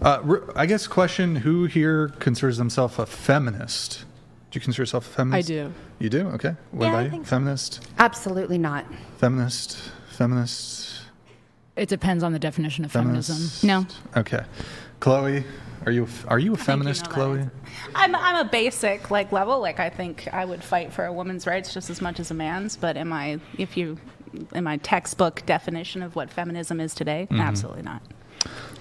I guess question, who here considers themselves a feminist? Do you consider yourself a feminist? I do. You do? Okay. What about you? Feminist? Absolutely not. Feminist? Feminist? It depends on the definition of Feminist? feminism. No. Okay. Chloe, are you a feminist, Chloe? I'm a basic level. I think I would fight for a woman's rights just as much as a man's. But in my textbook definition of what feminism is today, absolutely not.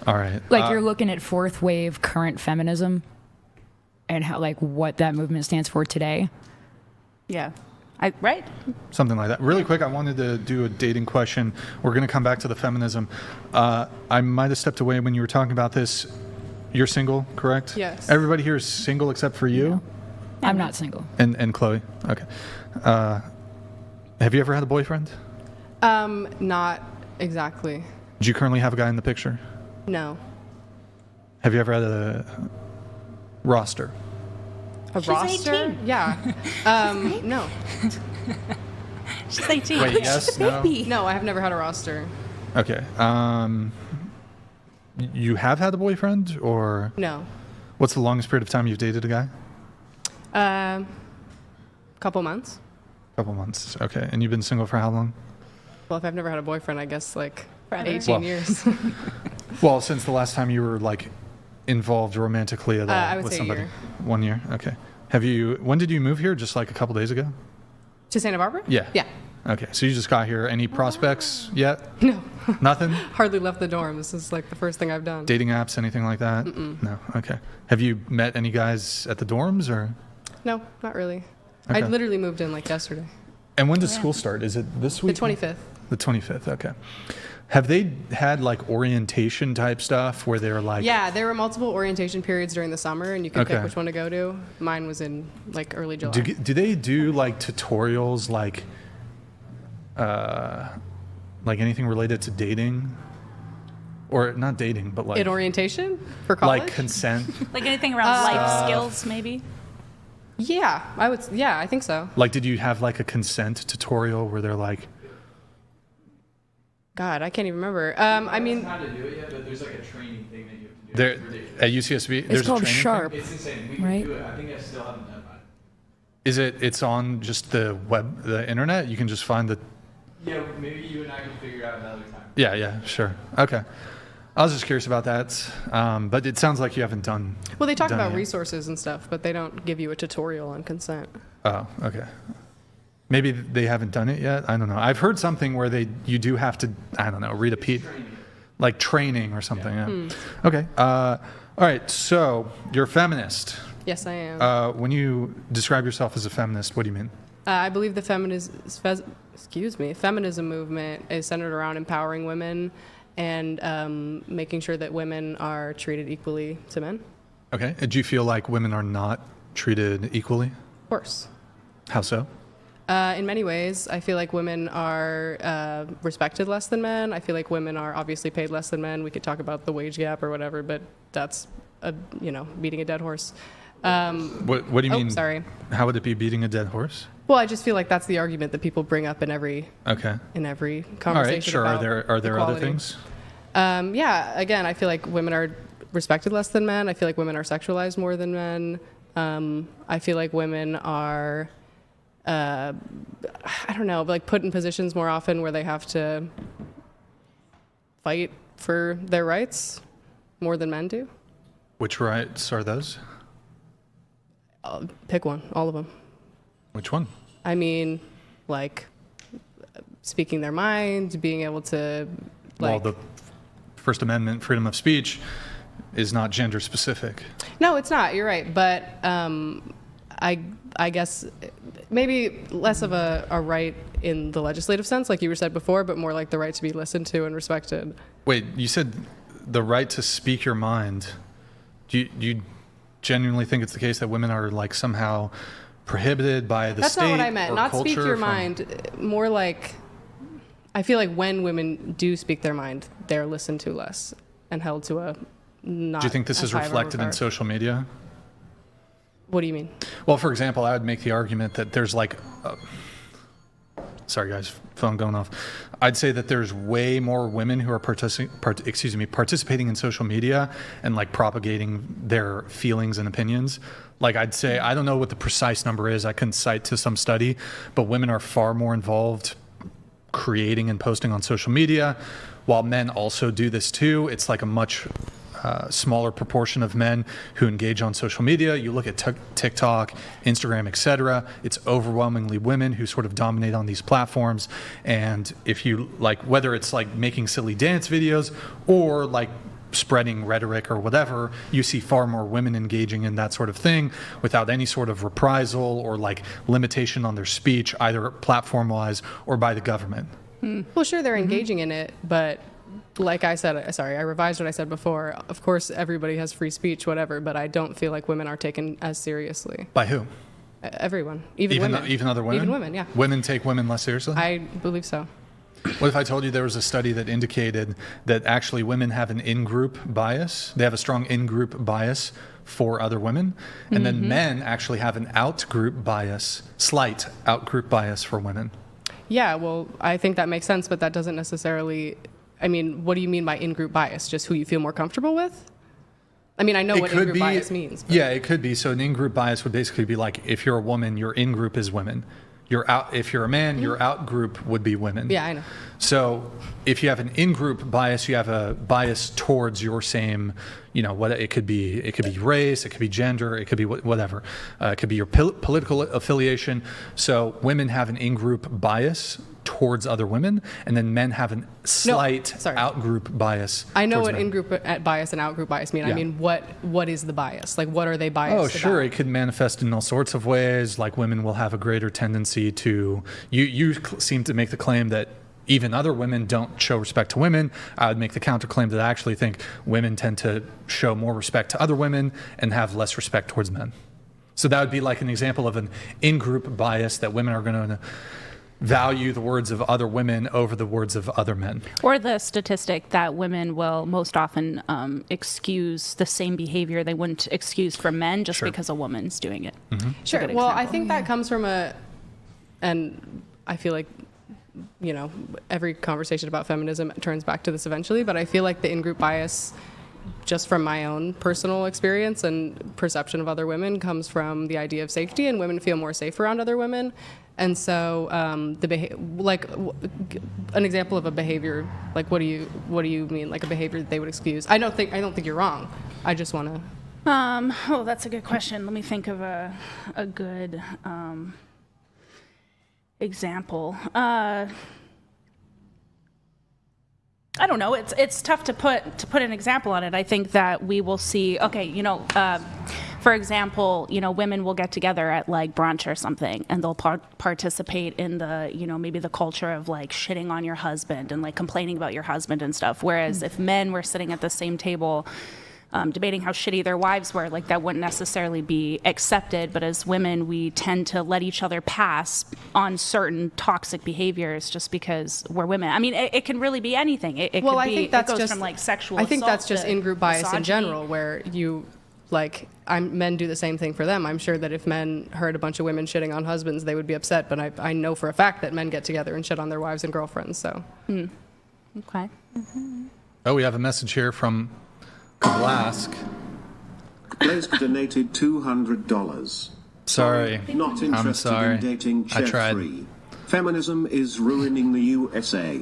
All right. You're looking at fourth wave current feminism and how what that movement stands for today. Yeah. Right? Something like that. Really quick, I wanted to do a dating question. We're going to come back to the feminism. I might have stepped away when you were talking about this. You're single, correct? Yes. Everybody here is single except for you? No. I'm not single. And Chloe? Okay. Have you ever had a boyfriend? Not exactly. Do you currently have a guy in the picture? No. Have you ever had a roster? A She's roster? 18. Yeah. No. She's 18. Wait, yes, no? No, I have never had a roster. Okay. You have had a boyfriend, or No. what's the longest period of time you've dated a guy? Couple months. Couple months. Okay. And you've been single for how long? Well, if I've never had a boyfriend, I guess Forever. 18 years. Well, since the last time you were involved romantically at all I would with say a somebody. year. 1 year. Okay. When did you move here? Just a couple days ago? To Santa Barbara? Yeah. Yeah. Okay. So you just got here. Any prospects yet? No. Nothing? Hardly left the dorm. This is the first thing I've done. Dating apps, anything like that? No. Okay. Have you met any guys at the dorms, or? No, not really. Okay. I literally moved in yesterday. And when does school start? Is it this week? The 25th. The 25th. Okay. Have they had orientation type stuff where they're Yeah, there were multiple orientation periods during the summer, and you could Okay. pick which one to go to. Mine was in early July. Do they do tutorials anything related to dating, or not dating, but in orientation for college? consent? Anything around life skills, maybe? Yeah, I think so. Did you have a consent tutorial where they're God, I can't even remember. I mean, how to do it yet, but there's a training thing that you have to do. there It's ridiculous. at UCSB? There's called a training Sharp. thing? It's insane. We Right? can do it. I think I still haven't done mine. Is it? It's on just the web, the internet. You can just find the. Yeah, maybe you and I can figure it out another time. Yeah. Sure. Okay. I was just curious about that, but it sounds like you haven't done. Well, they talk done about it. resources and stuff, but they don't give you a tutorial on consent. Oh, okay. Maybe they haven't done it yet. I don't know. I've heard something where you do have to, I don't know, read a piece, training or something. Yeah. Okay. All right. So you're a feminist. Yes, I am. When you describe yourself as a feminist, what do you mean? I believe the feminism movement is centered around empowering women and making sure that women are treated equally to men. Okay. Do you feel like women are not treated equally? Of course. How so? In many ways, I feel like women are respected less than men. I feel like women are obviously paid less than men. We could talk about the wage gap or whatever, but that's beating a dead horse. What do you mean? Sorry. How would it be beating a dead horse? Well, I just feel like that's the argument that people bring up in every conversation. All right. Sure. About Are there other equality. things? Yeah. Again, I feel like women are respected less than men. I feel like women are sexualized more than men. I feel like women are, I don't know, put in positions more often where they have to fight for their rights more than men do. Which rights are those? Pick one, all of them. Which one? I mean, speaking their mind, being able to, Well, the First Amendment, freedom of speech, is not gender specific. No, it's not. You're right. But I guess maybe less of a right in the legislative sense, like you said before, but more like the right to be listened to and respected. Wait, you said the right to speak your mind. Do you genuinely think it's the case that women are somehow prohibited by the That's state? not what I meant. Or Not speak culture your from- mind. More like, I feel like when women do speak their mind, they're listened to less and held to a not. Do you think this as is high of a reflected in regard. social media? What do you mean? Well, for example, I would make the argument that there's sorry guys, phone going off. I'd say that there's way more women who are participating in social media and like propagating their feelings and opinions. Like I'd say, I don't know what the precise number is. I couldn't cite to some study, but women are far more involved creating and posting on social media, while men also do this too. It's like a much smaller proportion of men who engage on social media. You look at TikTok, Instagram, etc. It's overwhelmingly women who sort of dominate on these platforms. And if you like, whether it's like making silly dance videos or like spreading rhetoric or whatever, you see far more women engaging in that sort of thing without any sort of reprisal or like limitation on their speech, either platform-wise or by the government. Well, sure, they're engaging in it, but like I said, sorry, I revised what I said before. Of course, everybody has free speech, whatever, but I don't feel like women are taken as seriously. By who? Everyone, even women. Even other women? Even women, yeah. Women take women less seriously? I believe so. What if I told you there was a study that indicated that actually women have an in-group bias? They have a strong in-group bias for other women, and then men actually have an out-group bias, slight out-group bias for women. Yeah, well, I think that makes sense, but that doesn't necessarily, I mean, what do you mean by in-group bias? Just who you feel more comfortable with? I mean, I know what in-group bias means. But. Yeah, it could be. So an in-group bias would basically be like, if you're a woman, your in-group is women. You're out. If you're a man, your out-group would be women. Yeah, I know. So if you have an in-group bias, you have a bias towards your same, you know, what it could be race, it could be gender, it could be whatever. It could be your political affiliation. So women have an in-group bias towards other women, and then men have a slight out-group bias. I know what men. in-group bias and out-group bias mean. Yeah. I mean, what is the bias? Like, what are they biased about? Oh, sure. About? It could manifest in all sorts of ways. Like women will have a greater tendency to, you seem to make the claim that even other women don't show respect to women. I would make the counterclaim that I actually think women tend to show more respect to other women and have less respect towards men. So that would be like an example of an in-group bias, that women are going to value the words of other women over the words of other men. Or the statistic that women will most often excuse the same behavior they wouldn't excuse from men just because a woman's doing it. Sure. Well, example. I think that comes from and I feel like, you know, every conversation about feminism turns back to this eventually, but I feel like the in-group bias, just from my own personal experience and perception of other women, comes from the idea of safety, and women feel more safe around other women. And so an example of a behavior, like what do you mean, like a behavior that they would excuse? I don't think you're wrong. I just want to. Oh, that's a good question. Let me think of a good example. I don't know. It's tough to put an example on it. I think that we will see. Okay, you know, for example, you know, women will get together at like brunch or something, and they'll participate in the, you know, maybe the culture of like shitting on your husband and like complaining about your husband and stuff. Whereas if men were sitting at the same table, debating how shitty their wives were, like that wouldn't necessarily be accepted. But as women, we tend to let each other pass on certain toxic behaviors just because we're women. I mean, it can really be anything. It goes from like sexual assault. I think that's just in-group bias misogyny. In general, where you, like, men do the same thing for them. I'm sure that if men heard a bunch of women shitting on husbands, they would be upset. But I know for a fact that men get together and shit on their wives and girlfriends. So. Okay. Oh, we have a message here from Blask. Blask donated $200. Sorry. Not interested I'm sorry. in dating I tried. Jeffrey. Feminism is ruining the USA.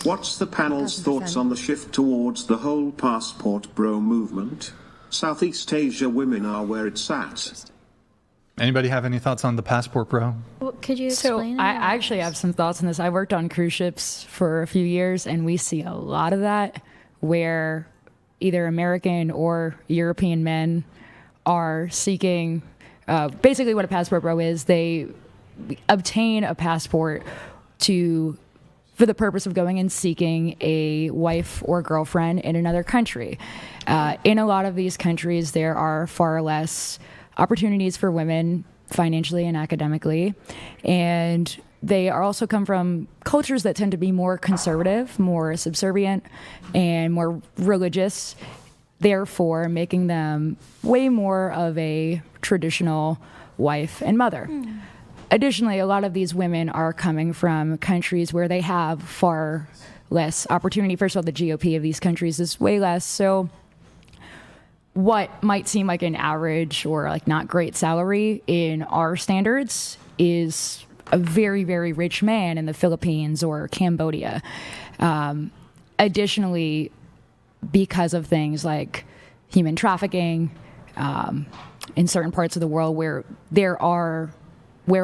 What's the panel's thoughts on the shift towards the whole passport bro movement? Southeast Asia women are where it's at. Anybody have any thoughts on the passport bro? Well, could you So explain I that? actually have some thoughts on this. I worked on cruise ships for a few years, and we see a lot of that where either American or European men are seeking, basically what a passport bro is, they obtain a passport for the purpose of going and seeking a wife or girlfriend in another country. In a lot of these countries, there are far less opportunities for women financially and academically, and they also come from cultures that tend to be more conservative, more subservient, and more religious, therefore making them way more of a traditional wife and mother. Additionally, a lot of these women are coming from countries where they have far less opportunity. First of all, the GOP of these countries is way less. So what might seem like an average or like not great salary in our standards is a very, very rich man in the Philippines or Cambodia. Additionally, because of things like human trafficking in certain parts of the world where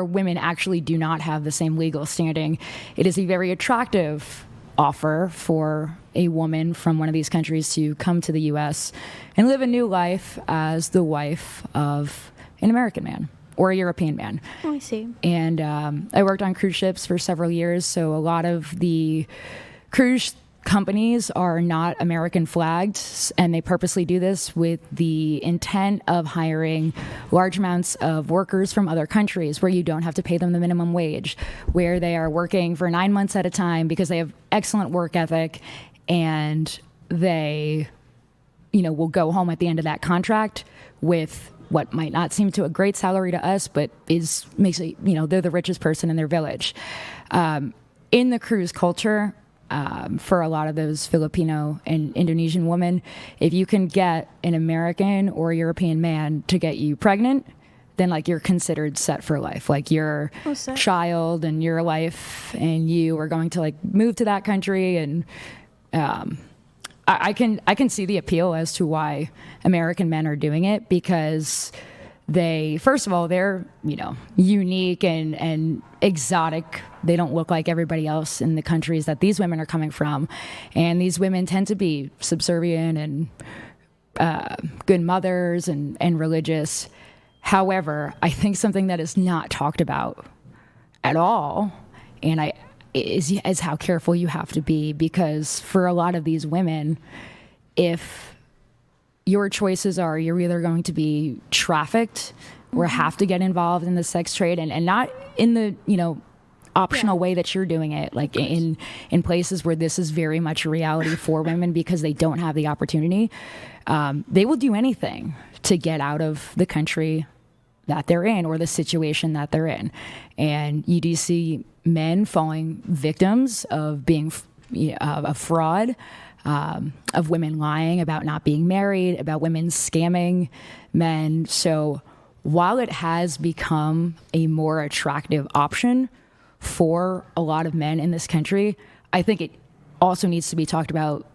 women actually do not have the same legal standing, it is a very attractive offer for a woman from one of these countries to come to the U.S. and live a new life as the wife of an American man or a European man. Oh, I see. And I worked on cruise ships for several years, so a lot of the cruise companies are not American flagged, and they purposely do this with the intent of hiring large amounts of workers from other countries where you don't have to pay them the minimum wage, where they are working for 9 months at a time because they have excellent work ethic, and they, will go home at the end of that contract with what might not seem to a great salary to us, but makes it, they're the richest person in their village. In the cruise culture, for a lot of those Filipino and Indonesian women, if you can get an American or European man to get you pregnant, then like you're considered set for life. Like your child and your life and you are going to like move to that country. And I can see the appeal as to why American men are doing it, because first of all, they're, unique and exotic. They don't look like everybody else in the countries that these women are coming from. And these women tend to be subservient and good mothers and religious. However, I think something that is not talked about at all, is how careful you have to be, because for a lot of these women, if your choices are you're either going to be trafficked or have to get involved in the sex trade, and not in the, optional way that you're doing it, like in places where this is very much a reality for women because they don't have the opportunity, they will do anything to get out of the country that they're in or the situation that they're in. And you do see men falling victims of being a fraud, of women lying about not being married, about women scamming men. So while it has become a more attractive option for a lot of men in this country, I think it also needs to be talked about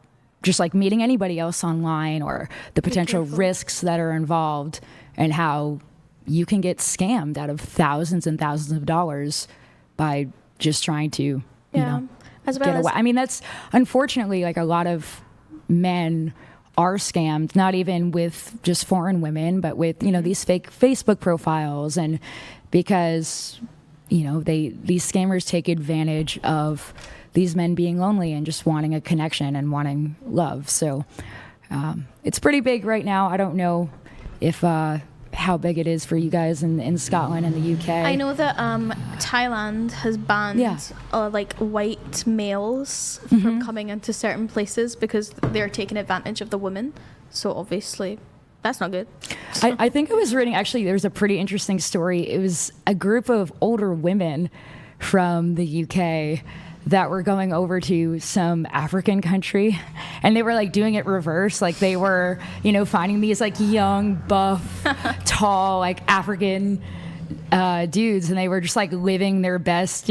just like meeting anybody else online, or the potential risks that are involved and how you can get scammed out of thousands and thousands of dollars by just trying to, as well get away. I mean, that's unfortunately like a lot of men are scammed, not even with just foreign women, but with, these fake Facebook profiles. And because, these scammers take advantage of these men being lonely and just wanting a connection and wanting love. So it's pretty big right now. I don't know if how big it is for you guys in Scotland and the UK. I know that Thailand has banned like white males from coming into certain places because they're taking advantage of the women. So obviously that's not good. I think I was reading, actually, there's a pretty interesting story. It was a group of older women from the UK that were going over to some African country, and they were like doing it reverse. Like they were, finding these like young, buff, tall, like African dudes, and they were just like living their best,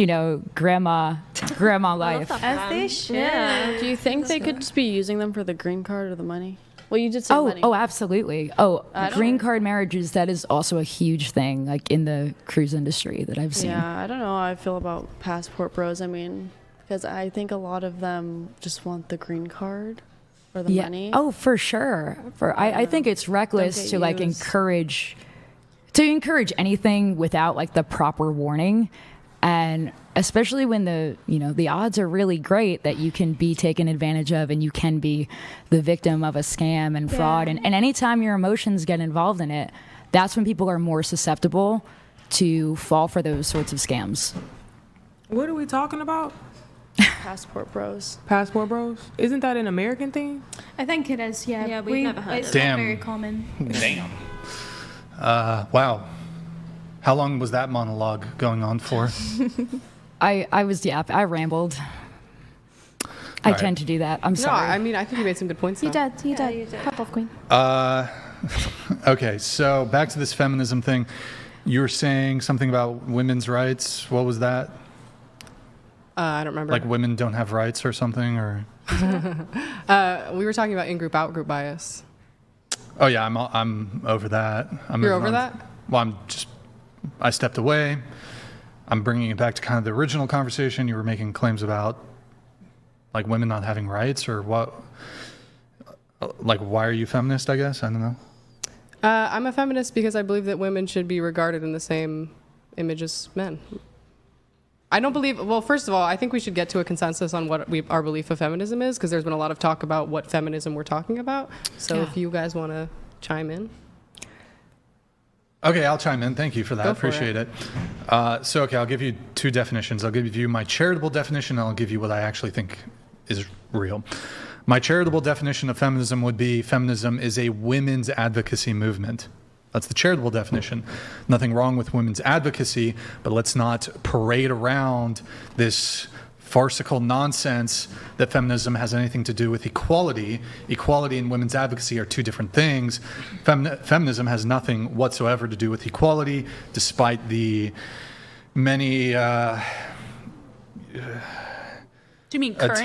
grandma life. As they should. Yeah. Do you think they could just be using them for the green card or the money? Well, you just said money. Oh, absolutely. Green card marriages, that is also a huge thing, like in the cruise industry that I've seen. Yeah, I don't know how I feel about passport bros. I mean, because I think a lot of them just want the green card or the money. Oh, for sure. I think it's reckless to like encourage anything without like the proper warning. And especially when the odds are really great that you can be taken advantage of and you can be the victim of a scam and fraud. And anytime your emotions get involved in it, that's when people are more susceptible to fall for those sorts of scams. What are we talking about? Passport bros. Passport bros? Isn't that an American thing? I think it is, yeah. Yeah, we've never heard it's Damn. not very common. Damn. Wow. How long was that monologue going on for? I rambled. I tend to do that. I'm No, sorry. I mean, I think you made some good points. You though. did. You did. Hop off, Queen. Okay, so back to this feminism thing. You were saying something about women's rights. What was that? I don't remember. Like women don't have rights or something, or? We were talking about in-group, out-group bias. Oh yeah, I'm over that. You're over that? Well, I stepped away. I'm bringing it back to kind of the original conversation. You were making claims about like women not having rights, or what? Like, why are you feminist? I guess I don't know. I'm a feminist because I believe that women should be regarded in the same image as men. I don't believe. Well, first of all, I think we should get to a consensus on what our belief of feminism is, because there's been a lot of talk about what feminism we're talking about. So if you guys want to chime in. Okay, I'll chime in. Thank you for that. Go for Appreciate it. Okay, I'll give you two definitions. I'll give you my charitable definition, and I'll give you what I actually think is real. My charitable definition of feminism would be feminism is a women's advocacy movement. That's the charitable definition. Nothing wrong with women's advocacy, but let's not parade around this farcical nonsense that feminism has anything to do with equality. Equality and women's advocacy are two different things. Feminism has nothing whatsoever to do with equality, despite the many Do you mean currently?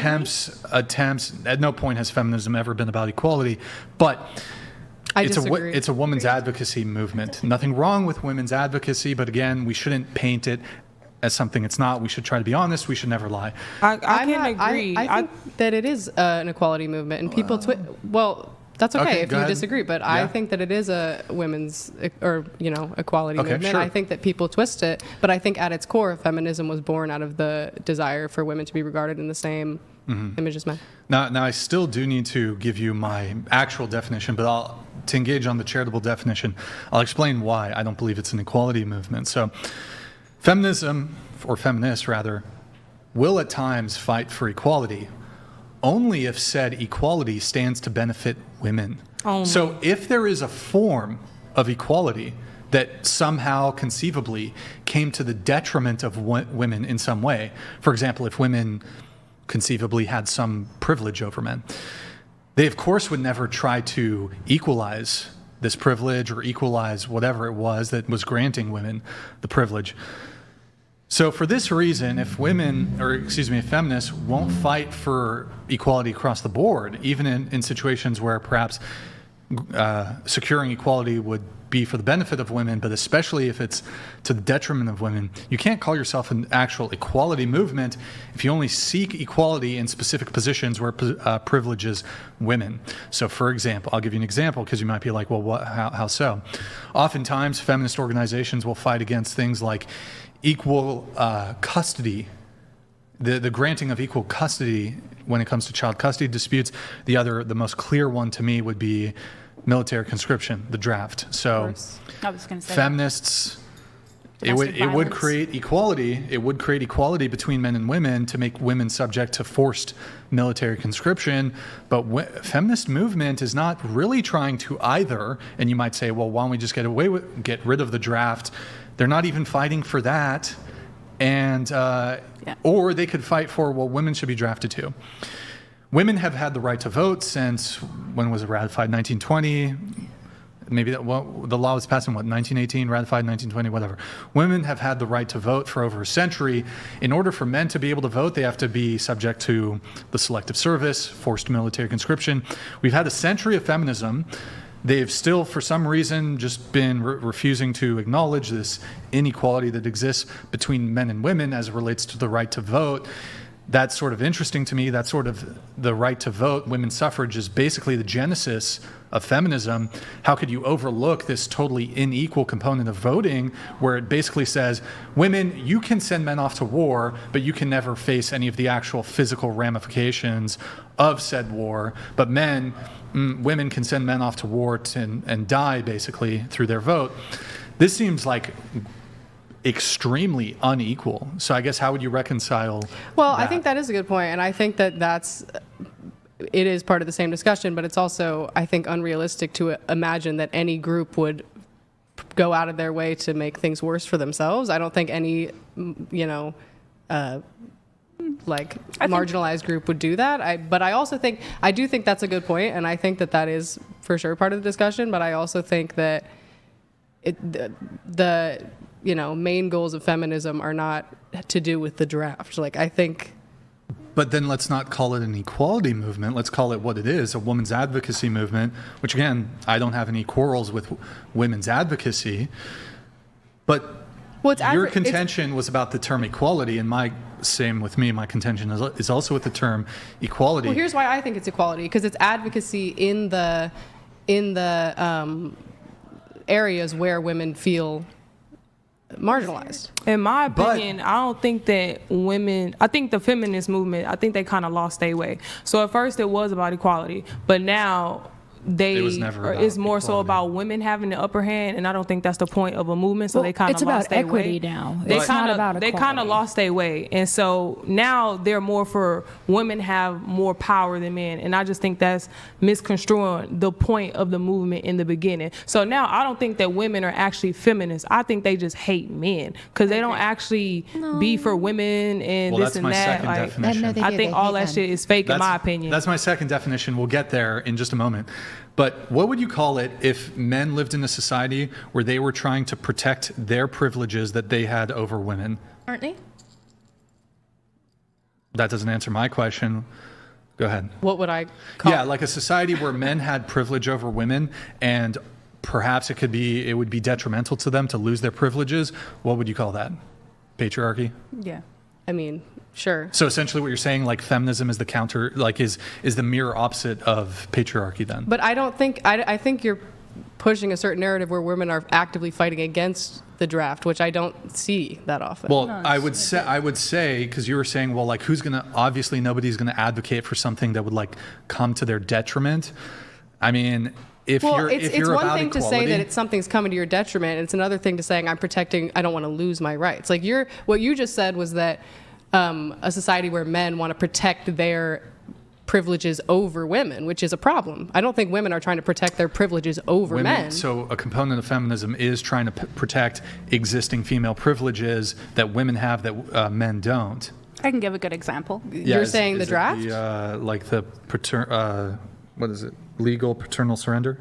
attempts. At no point has feminism ever been about equality, but I disagree. it's a women's advocacy movement. Nothing wrong with women's advocacy, but again, we shouldn't paint it as something it's not. We should try to be honest. We should never lie. I can agree. I think that it is an equality movement, and people well, that's okay if go you ahead. disagree, but I think that it is a women's equality Okay, movement. sure. I think that people twist it, but I think at its core, feminism was born out of the desire for women to be regarded in the same image as men. Now, I still do need to give you my actual definition, but to engage on the charitable definition, I'll explain why I don't believe it's an equality movement. So, feminism, or feminists rather, will at times fight for equality, only if said equality stands to benefit women. So if there is a form of equality that somehow conceivably came to the detriment of women in some way, for example, if women conceivably had some privilege over men, they of course would never try to equalize this privilege or equalize whatever it was that was granting women the privilege. So for this reason, if feminists won't fight for equality across the board, even in situations where perhaps securing equality would be for the benefit of women, but especially if it's to the detriment of women, you can't call yourself an actual equality movement if you only seek equality in specific positions where privileges women. So for example, I'll give you an example because you might be like, well, how so? Oftentimes, feminist organizations will fight against things like equal custody, the granting of equal custody when it comes to child custody disputes. The most clear one to me would be military conscription, the draft. So I was going to say feminists, it would violence. create equality. It would create equality between men and women to make women subject to forced military conscription. But feminist movement is not really trying to either. And you might say, well, why don't we just get rid of the draft? They're not even fighting for that. And or they could fight for, well, women should be drafted too. Women have had the right to vote since, when was it ratified? 1920? Maybe the law was passed in 1918, ratified 1920, whatever. Women have had the right to vote for over a century. In order for men to be able to vote, they have to be subject to the selective service, forced military conscription. We've had a century of feminism. They've still, for some reason, just been refusing to acknowledge this inequality that exists between men and women as it relates to the right to vote. That's sort of interesting to me. That sort of the right to vote, women's suffrage, is basically the genesis of feminism. How could you overlook this totally unequal component of voting where it basically says, women, you can send men off to war, but you can never face any of the actual physical ramifications of said war. But women can send men off to war and die, basically, through their vote. This seems like extremely unequal. So I guess how would you reconcile Well, that? I think that is a good point, and I think that it is part of the same discussion, but it's also, I think, unrealistic to imagine that any group would go out of their way to make things worse for themselves. I don't think any, marginalized group would do that. But I also think, I do think that's a good point, and I think that is for sure part of the discussion. But I also think that the main goals of feminism are not to do with the draft. Like, I think. But then let's not call it an equality movement. Let's call it what it is, a women's advocacy movement, which, again, I don't have any quarrels with women's advocacy. But your contention was about the term equality, and same with me. My contention is also with the term equality. Well, here's why I think it's equality, because it's advocacy in the areas where women feel marginalized. In my opinion, I don't think that I think the feminist movement, I think they kind of lost their way. So at first it was about equality, but now it's more so about women having the upper hand, and I don't think that's the point of a movement. So they kind of lost their way. It's about equity now. They kind of lost their way, and so now they're more for women have more power than men, and I just think that's misconstruing the point of the movement in the beginning. So now I don't think that women are actually feminists. I think they just hate men because they don't actually be for women and this and that. That's my second definition. I think all that shit is fake, in my opinion. That's my second definition. We'll get there in just a moment. But what would you call it if men lived in a society where they were trying to protect their privileges that they had over women? Aren't they? That doesn't answer my question. Go ahead. What would I call it? Like a society where men had privilege over women, and perhaps it would be detrimental to them to lose their privileges. What would you call that? Patriarchy? Yeah. I mean, sure. So essentially what you're saying, like, feminism is the counter, like, is the mirror opposite of patriarchy then? But I don't think, I think you're pushing a certain narrative where women are actively fighting against the draft, which I don't see that often. Well, I would say, because you were saying, well, like, obviously nobody's going to advocate for something that would, like, come to their detriment. I mean, it's one about thing equality, to say that something's coming to your detriment, and it's another thing to saying I don't want to lose my rights. Like, what you just said was that a society where men want to protect their privileges over women, which is a problem. I don't think women are trying to protect their privileges over men. So a component of feminism is trying to protect existing female privileges that women have that men don't. I can give a good example. You're saying the draft? What is it? Legal paternal surrender?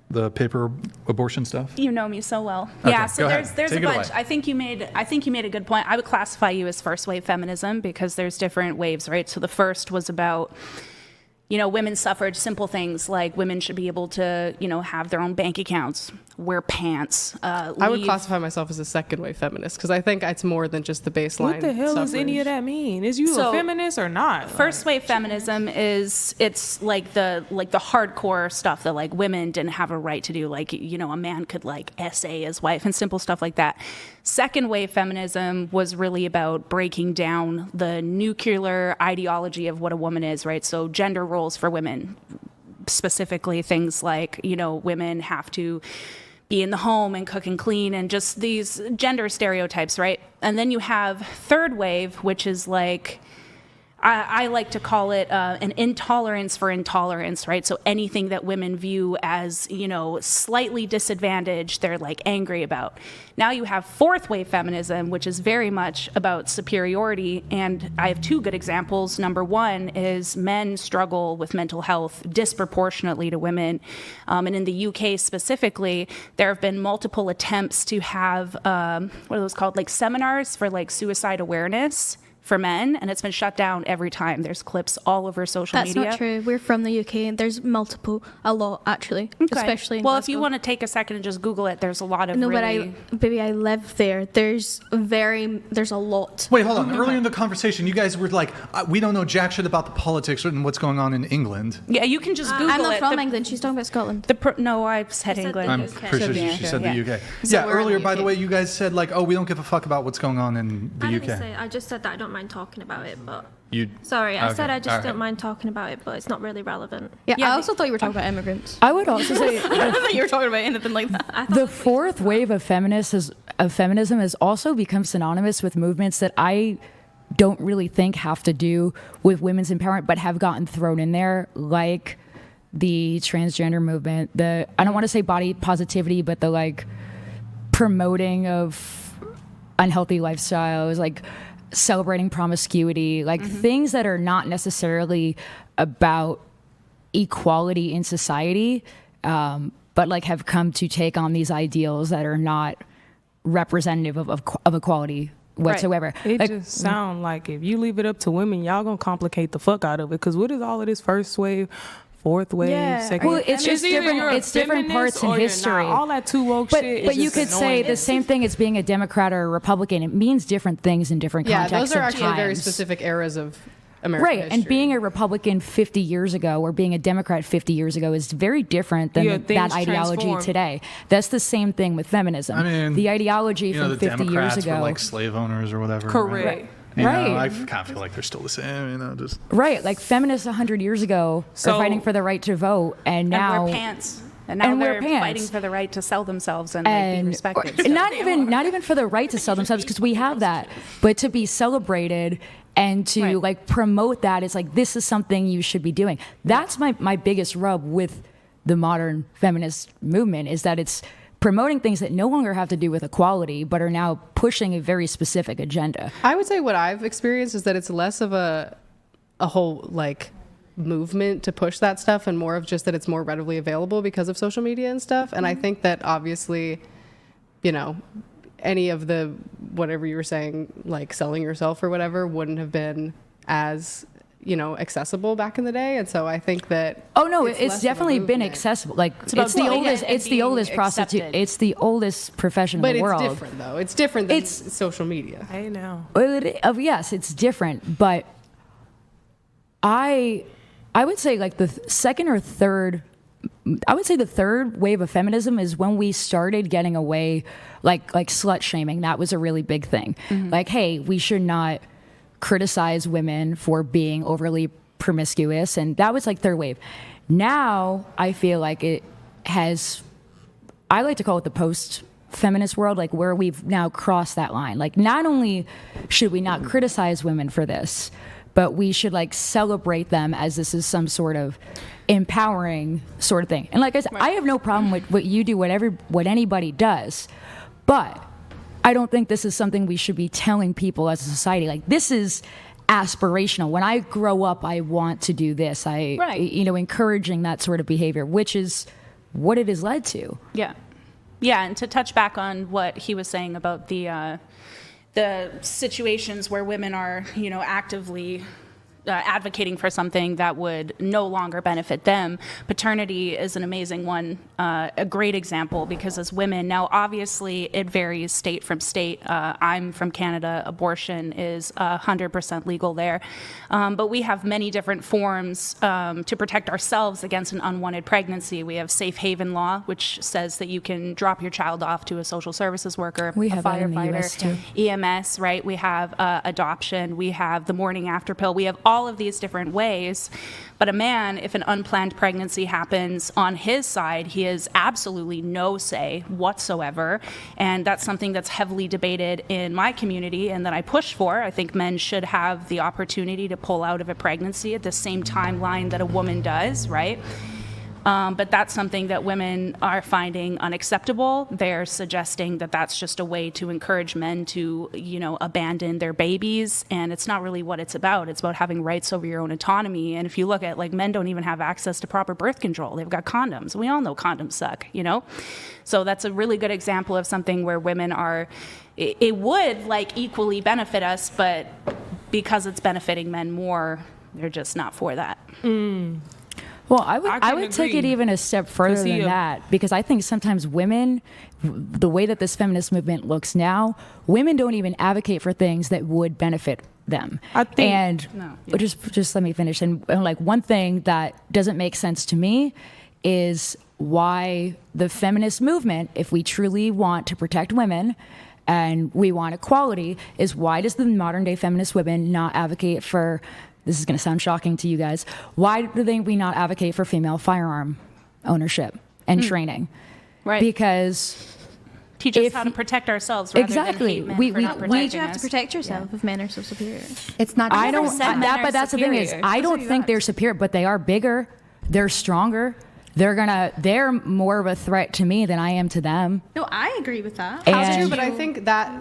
The paper abortion stuff? You know me so well. Okay, yeah, so there's Take a bunch. away. I think you made a good point. I would classify you as first wave feminism because there's different waves, right? So the first was about women's suffrage, simple things like women should be able to, have their own bank accounts, wear pants. I would classify myself as a second wave feminist because I think it's more than just the baseline. What the hell does any of that mean? Is you a feminist or not? First wave feminism it's like the hardcore stuff that like women didn't have a right to do. Like, a man could like essay his wife and simple stuff like that. Second wave feminism was really about breaking down the nuclear ideology of what a woman is, right? So gender roles for women, specifically things like, women have to be in the home and cook and clean and just these gender stereotypes, right? And then you have third wave, which is like, I like to call it an intolerance for intolerance, right? So anything that women view as, slightly disadvantaged, they're like angry about. Now you have fourth wave feminism, which is very much about superiority. And I have two good examples. Number one is men struggle with mental health disproportionately to women. And in the UK specifically, there have been multiple attempts to have, what are those called? Like seminars for like suicide awareness for men, and it's been shut down every time. There's clips all over social media. That's not true. We're from the UK, and there's a lot actually, especially in Well, Glasgow. if you want to take a second and just Google it, there's a lot of But I live there. There's a lot. Wait, hold on. Earlier in the conversation, you guys were like, we don't know jack shit about the politics and what's going on in England. Yeah, you can just Google it. I'm not from England. She's talking about Scotland. No, I said England. I'm pretty sure she said the UK. Yeah, earlier, by the way, you guys said like, we don't give a fuck about what's going on in the UK. I just said that I don't mind talking about it, but I said I just don't mind talking about it, but it's not really relevant. Yeah, I also thought you were talking about immigrants. I would also say I don't think you were talking about anything like that. the fourth wave of feminism has also become synonymous with movements that I don't really think have to do with women's empowerment, but have gotten thrown in there, like the transgender movement. I don't want to say body positivity, but the like promoting of unhealthy lifestyles, like celebrating promiscuity, like things that are not necessarily about equality in society, but like have come to take on these ideals that are not representative of equality whatsoever. It Like, just sound like if you leave it up to women, y'all gonna complicate the fuck out of it. Because what is all of this first wave, fourth wave, second well, wave? it's just either different. you're a It's different feminist parts in or you're history. not. All that too woke shit. is But you just could say annoying. the same thing as being a Democrat or a Republican. It means different things in different Yeah, contexts. those are of actually very times. specific eras of American Right, history. and being a Republican 50 years ago or being a Democrat 50 years ago is very different than Yeah, that things ideology transform. today. That's the same thing with feminism. I mean, the ideology you know, from the 50 Democrats years ago. were like slave owners or whatever. Correct. Right. You know, Right. I kind of feel like they're still the same. You know, just Right, like feminists 100 years ago So- are fighting for the right to vote, and now and wear pants. And now wear they're pants. fighting for the right to sell themselves and like, be respected. So- not even for the right to sell themselves, because we have that, but to be celebrated and to Right. like promote that. It's like, this is something you should be doing. That's my biggest rub with the modern feminist movement, is that it's promoting things that no longer have to do with equality, but are now pushing a very specific agenda. I would say what I've experienced is that it's less of a whole like movement to push that stuff and more of just that it's more readily available because of social media and stuff. And I think that obviously, you know, any of the whatever you were saying, like selling yourself or whatever, wouldn't have been as, you know, accessible back in the day. And so I think that Oh no, less it's of a definitely been movement. accessible. Like about it's the doing it oldest. and It's the being oldest prostitute. accepted. It's the oldest profession But in the it's world. different though. It's different than It's- social media. Hey now. Well, yes, it's different, but I would say like the second or third. I would say the third wave of feminism is when we started getting away, like slut shaming. That was a really big thing. Like, hey, we should not criticize women for being overly promiscuous, and that was like third wave. Now I feel like it has. I like to call it the post-feminist world, like where we've now crossed that line. Like, not only should we not criticize women for this, but we should like celebrate them as this is some sort of empowering sort of thing. And like I said, I have no problem with what you do, what anybody does, but I don't think this is something we should be telling people as a society. Like, this is aspirational. When I grow up, I want to do this. Right. You know, encouraging that sort of behavior, which is what it has led to. Yeah. Yeah, and to touch back on what he was saying about the situations where women are, you know, actively advocating for something that would no longer benefit them. Paternity is an amazing one, a great example, because as women, now obviously it varies state from state. I'm from Canada, abortion is 100% legal there. But we have many different forms to protect ourselves against an unwanted pregnancy. We have safe haven law, which says that you can drop your child off to a social services worker, We a have that in the firefighter, US too. EMS, right? We have adoption. We have the morning after pill. We have all of these different ways. But a man, if an unplanned pregnancy happens on his side, he has absolutely no say whatsoever. And that's something that's heavily debated in my community and that I push for. I think men should have the opportunity to pull out of a pregnancy at the same timeline that a woman does, right? But that's something that women are finding unacceptable. They're suggesting that that's just a way to encourage men to, you know, abandon their babies. And it's not really what it's about. It's about having rights over your own autonomy. And if you look at, like, men don't even have access to proper birth control. They've got condoms. We all know condoms suck, you know? So that's a really good example of something where women are, it would, like, equally benefit us, but because it's benefiting men more, they're just not for that. Well, I couldn't would take agree. it even a step further Because than that, because I think sometimes women, the way that this feminist movement looks now, women don't even advocate for things that would benefit them. I think- and No, yeah. just let me finish. And like, one thing that doesn't make sense to me is why the feminist movement, if we truly want to protect women and we want equality, is why does the modern day feminist women not advocate for, this is going to sound shocking to you guys, why do we not advocate for female firearm ownership and training? Right. Because Teach us if- how to protect ourselves rather Exactly. than hate men We- for we- not we- protecting Why do you have to us. protect yourself if men are so superior? It's not. I don't. said men are But that's the thing is, superior. I don't think they're superior, but they are bigger. They're stronger. they're more of a threat to me than I am to them. No, I agree with that. And- True, but I think that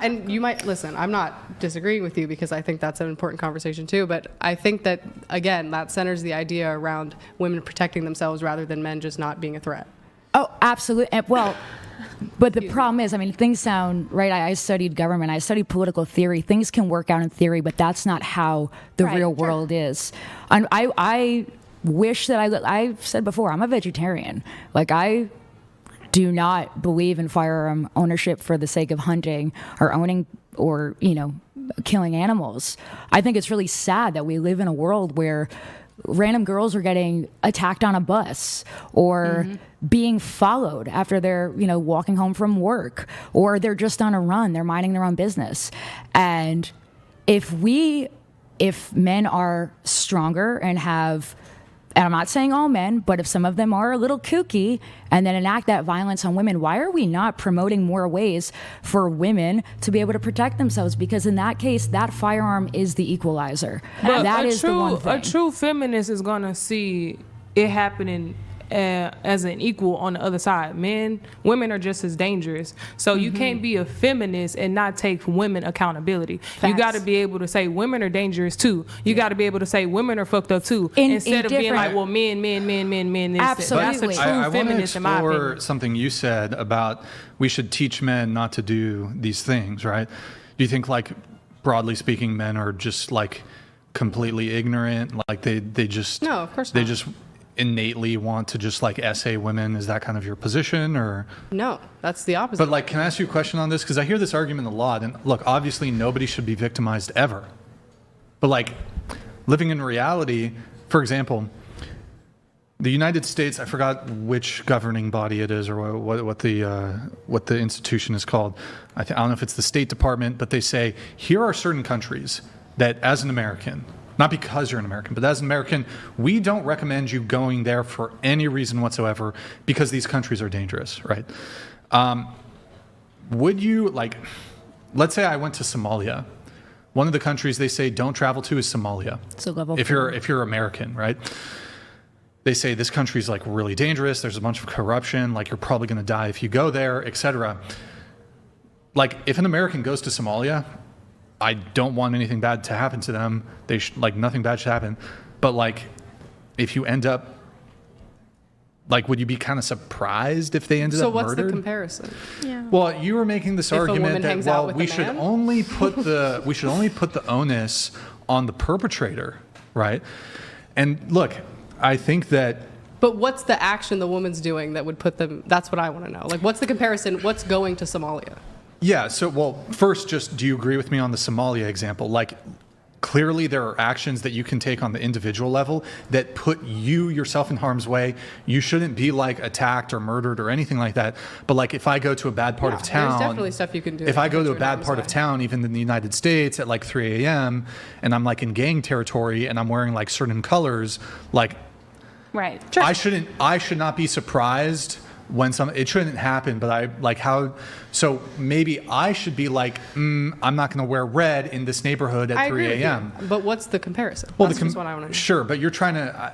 and you might listen. I'm not disagreeing with you because I think that's an important conversation too. But I think that again, that centers the idea around women protecting themselves rather than men just not being a threat. Oh, absolutely. Well, but the problem is, I mean, things sound right. I studied government. I studied political theory. Things can work out in theory, but that's not how the real world is. And I wish that I've said before, I'm a vegetarian. Like, I do not believe in firearm ownership for the sake of hunting or owning or, killing animals. I think it's really sad that we live in a world where random girls are getting attacked on a bus or being followed after they're, walking home from work, or they're just on a run, they're minding their own business. And if men are stronger and I'm not saying all men, but if some of them are a little kooky and then enact that violence on women, why are we not promoting more ways for women to be able to protect themselves? Because in that case, that firearm is the equalizer. But that is the one thing. A true feminist is going to see it happening as an equal on the other side. Women are just as dangerous. So you can't be a feminist and not take women accountability. Facts. You got to be able to say women are dangerous too. You got to be able to say women are fucked up too. Instead of being like, well, men. Absolutely. That's a true I want to feminist in my explore opinion. something you said about we should teach men not to do these things, right? Do you think, like, broadly speaking, men are just like completely ignorant? Like they just No, of course they not. just innately want to just like essay women? Is that kind of your position, or? No, that's the opposite. But like, can I ask you a question on this? Because I hear this argument a lot, and look, obviously nobody should be victimized ever. But like, living in reality, for example, the United States, I forgot which governing body it is or what the institution is called. I don't know if it's the State Department, but they say, here are certain countries that as an American, not because you're an American, but as an American, we don't recommend you going there for any reason whatsoever because these countries are dangerous, right? Would you, like, let's say I went to Somalia. One of the countries they say don't travel to is Somalia. So level if you're American, right? They say this country is like really dangerous. There's a bunch of corruption. Like, you're probably going to die if you go there, etc. Like, if an American goes to Somalia, I don't want anything bad to happen to them. Nothing bad should happen. But like, if you end up, like, would you be kind of surprised if they ended up murdered? So what's the comparison? Yeah. Well, you were making this If a argument woman that hangs out with we a should man? only put the onus on the perpetrator, right? And look, I think that. But what's the action the woman's doing that would put them? That's what I want to know. Like, what's the comparison? What's going to Somalia? Yeah. So, well, first, just do you agree with me on the Somalia example? Like, clearly there are actions that you can take on the individual level that put yourself in harm's way. You shouldn't be like attacked or murdered or anything like that. But like, if I go to a bad part of town, There's definitely stuff you can do. if that I go puts to you a in bad harm's part way. of town, even in the United States at like 3 a.m., and I'm like in gang territory and I'm wearing like certain colors, like, Right. I should not be surprised when it shouldn't happen, but so maybe I should be like, I'm not going to wear red in this neighborhood at I 3 agree with a.m. you, but what's the comparison? Well, That's just what I want to know. Sure, but you're trying to.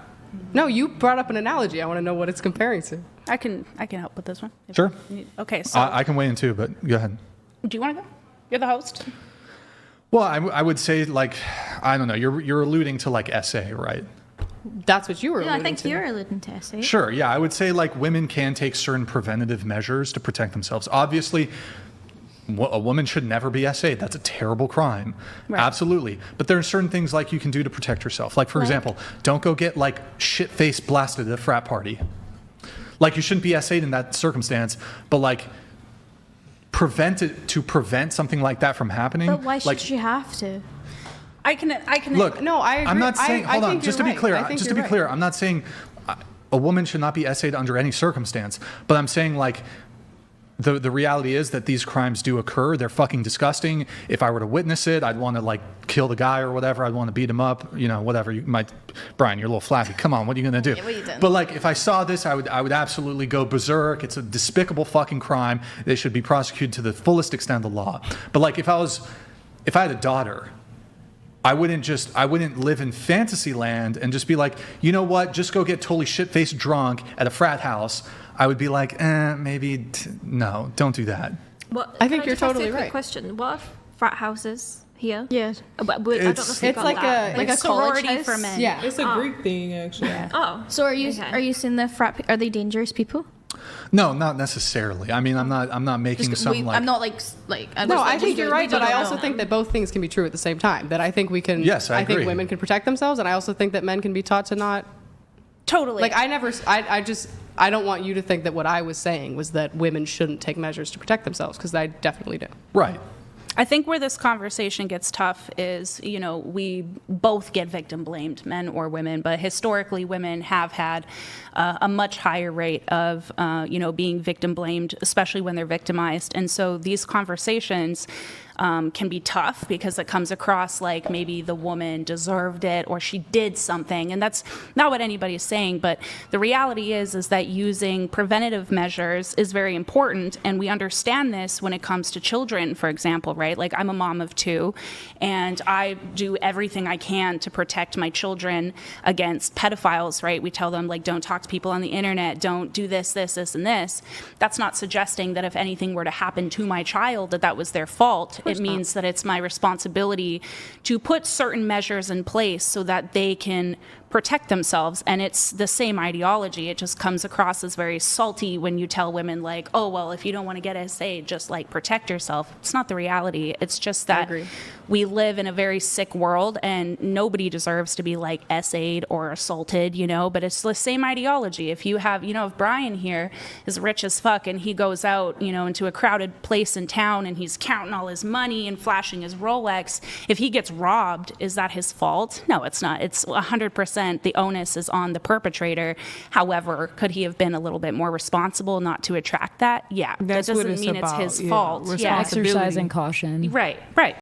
No, you brought up an analogy. I want to know what it's comparing to. I can help with this one. if Sure. you need- Okay, so I can weigh in too, but go ahead. do you want to go? You're the host. Well, I would say, like, I don't know. You're alluding to like essay, right? That's what you were Yeah, I alluding think to. you're alluding to essay. Sure. Yeah, I would say like women can take certain preventative measures to protect themselves. Obviously, a woman should never be essayed. That's a terrible crime. Right. Absolutely. But there are certain things like you can do to protect yourself. Like, for example, don't go get like shit-faced blasted at a frat party. Like, you shouldn't be essayed in that circumstance, but like prevent something like that from happening. But why should like, she have to? I can. Look, No, I agree. I'm not saying. I Hold on, think just to you're be clear. right. I think Just to you're be clear, I'm not saying a woman should not be essayed under any circumstance. But I'm saying, like, the reality is that these crimes do occur. They're fucking disgusting. If I were to witness it, I'd want to like kill the guy or whatever. I'd want to beat him up. You know, whatever. You might, Brian, you're a little flappy. Come on, what are you gonna do? Yeah, what are you doing? But like, if I saw this, I would absolutely go berserk. It's a despicable fucking crime. They should be prosecuted to the fullest extent of the law. But like, if I had a daughter, I wouldn't live in fantasy land and just be like, you know what, just go get totally shit-faced drunk at a frat house. I would be like, no, don't do that. What, I think can you're just ask totally you a quick right. question. What are frat houses here? Yeah. I don't know It's It's like a It's college sorority house. for men. Yeah. It's a Greek thing, actually. Oh. So are you Okay. saying the are they dangerous people? No, not necessarily. I mean, I'm not making some like. I'm not like I'm No, just I like, think you're right, but I also know. think that both things can be true at the same time. That I think we can. Yes, I think agree. women can protect themselves, and I also think that men can be taught to not. Totally. Like I don't want you to think that what I was saying was that women shouldn't take measures to protect themselves, because I definitely do. Right. I think where this conversation gets tough is, we both get victim blamed, men or women, but historically women have had a much higher rate of, being victim blamed, especially when they're victimized. And so these conversations can be tough because it comes across like maybe the woman deserved it or she did something. And that's not what anybody is saying. But the reality is that using preventative measures is very important. And we understand this when it comes to children, for example, right? Like I'm a mom of 2 and I do everything I can to protect my children against pedophiles, right? We tell them like, don't talk to people on the internet, don't do this, this, this, and this. That's not suggesting that if anything were to happen to my child, that was their fault. It means that it's my responsibility to put certain measures in place so that they can protect themselves. And it's the same ideology. It just comes across as very salty when you tell women like, oh, well, if you don't want to get SA, just like protect yourself. It's not the reality. It's just that we live in a very sick world and nobody deserves to be like SA'd or assaulted, but it's the same ideology. If you have, if Brian here is rich as fuck and he goes out, into a crowded place in town and he's counting all his money and flashing his Rolex, if he gets robbed, is that his fault? No, it's not. It's 100% the onus is on the perpetrator. However, could he have been a little bit more responsible not to attract that? Yeah. That's that what doesn't it's mean about. it's his fault. Yeah. Exercising caution. Right.